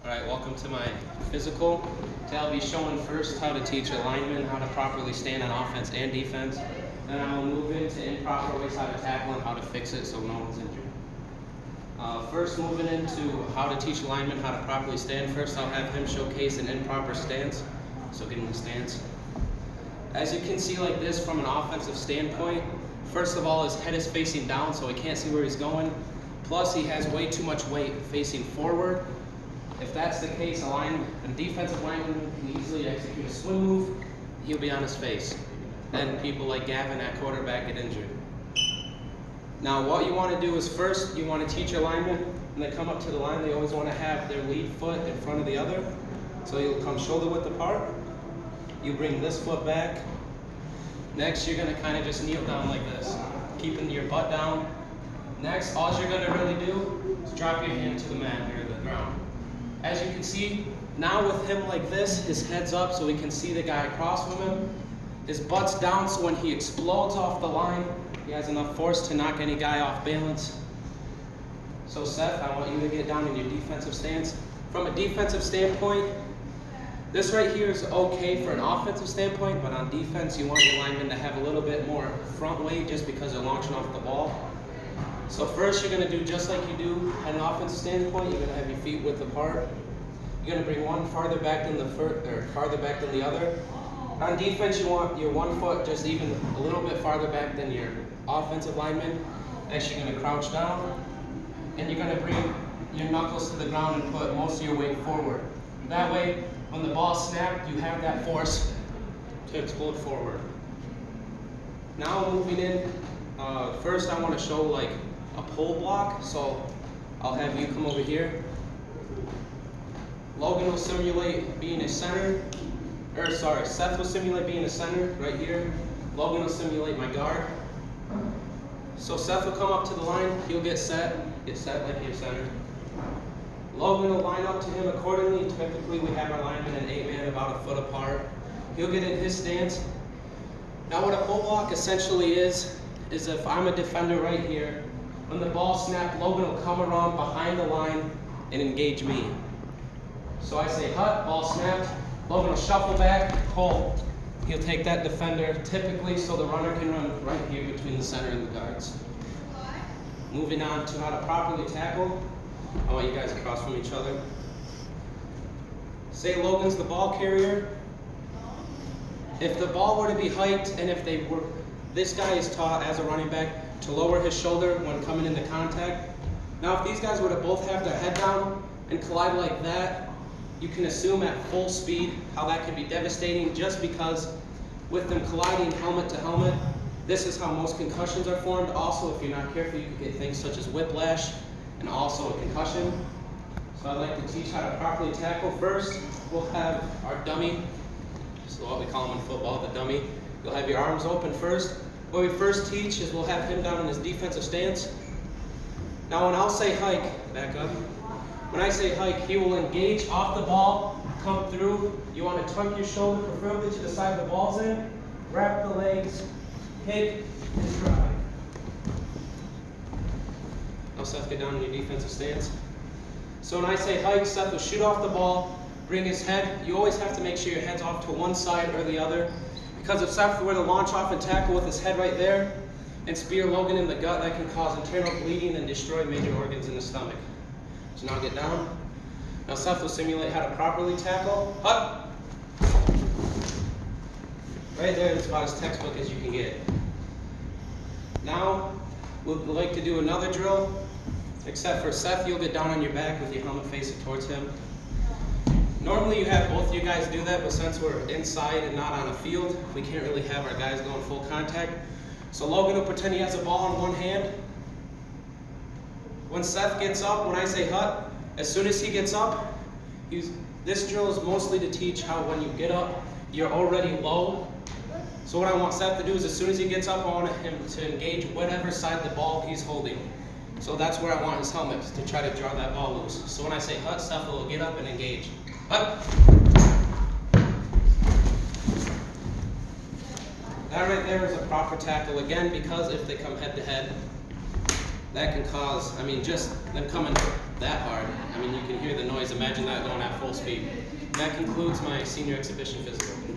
Alright, welcome to my physical. Today I'll be showing first how to teach a lineman how to properly stand on offense and defense. Then I will move into improper ways how to tackle and how to fix it so no one's injured. First, moving into how to teach a lineman how to properly stand. First, I'll have him showcase an improper stance. So get in the stance. As you can see like this from an offensive standpoint, first of all, his head is facing down so he can't see where he's going. Plus, he has way too much weight facing forward. If that's the case, a defensive lineman can easily execute a swim move. He'll be on his face. Then people like Gavin at quarterback get injured. Now, what you want to do is first, you want to teach your lineman, when they come up to the line, they always want to have their lead foot in front of the other. So you'll come shoulder width apart. You bring this foot back. Next, you're going to kind of just kneel down like this, keeping your butt down. Next, all you're going to really do is drop your hand to the mat or the ground. As you can see, now with him like this, his head's up so he can see the guy across from him. His butt's down so when he explodes off the line, he has enough force to knock any guy off balance. So Seth, I want you to get down in your defensive stance. From a defensive standpoint, this right here is okay for an offensive standpoint, but on defense, you want your linemen to have a little bit more front weight just because they're launching off the ball. So first, you're going to do just like you do at an offensive standpoint. You're going to have your feet width apart. You're going to bring one farther back than the other. On defense, you want your one foot just even a little bit farther back than your offensive lineman. Next, you're going to crouch down, and you're going to bring your knuckles to the ground and put most of your weight forward. That way, when the ball snapped, you have that force to explode forward. Now moving in, first I want to show like a pull block. So I'll have you come over here. Logan will simulate being a center. Seth will simulate being a center right here. Logan will simulate my guard. So Seth will come up to the line. He'll get set like your center. Logan will line up to him accordingly. Typically, we have our linemen in 8-man about a foot apart. He'll get in his stance. Now, what a pull block essentially is if I'm a defender right here, when the ball snapped, Logan will come around behind the line and engage me. So I say hut, ball snapped. Logan will shuffle back, pull. He'll take that defender typically so the runner can run right here between the center and the guards. Moving on to how to properly tackle. I want you guys across from each other. Say Logan's the ball carrier. If the ball were to be hiked and this guy is taught as a running back to lower his shoulder when coming into contact. Now if these guys were to both have their head down and collide like that, you can assume at full speed how that could be devastating just because with them colliding helmet to helmet, this is how most concussions are formed. Also, if you're not careful, you could get things such as whiplash and also a concussion. So I'd like to teach how to properly tackle. First, we'll have our dummy. So what we call him in football, the dummy. You'll have your arms open first. What we first teach is we'll have him down in his defensive stance. Now when I'll say hike, back up. When I say hike, he will engage off the ball, come through. You want to tuck your shoulder preferably to the side the ball's in. Wrap the legs, hit, and drive. Now Seth, get down in your defensive stance. So when I say hike, Seth will shoot off the ball, bring his head. You always have to make sure your head's off to one side or the other. Because if Seth were to launch off and tackle with his head right there and spear Logan in the gut, that can cause internal bleeding and destroy major organs in the stomach. So now get down. Now Seth will simulate how to properly tackle. Hut. Right there, it's about as textbook as you can get. Now, we'd like to do another drill, except for Seth, you'll get down on your back with your helmet facing towards him. Normally you have both you guys do that, but since we're inside and not on a field, we can't really have our guys going full contact. So Logan will pretend he has a ball in one hand. When Seth gets up, when I say hut, as soon as he gets up, this drill is mostly to teach how when you get up, you're already low. So what I want Seth to do is as soon as he gets up, I want him to engage whatever side the ball he's holding. So that's where I want his helmet, to try to draw that ball loose. So when I say hut, Seth will get up and engage. Hut. That right there is a proper tackle again, because if they come head to head, that can cause, just them coming that hard. You can hear the noise. Imagine that going out. full speed. That concludes my senior exhibition physical.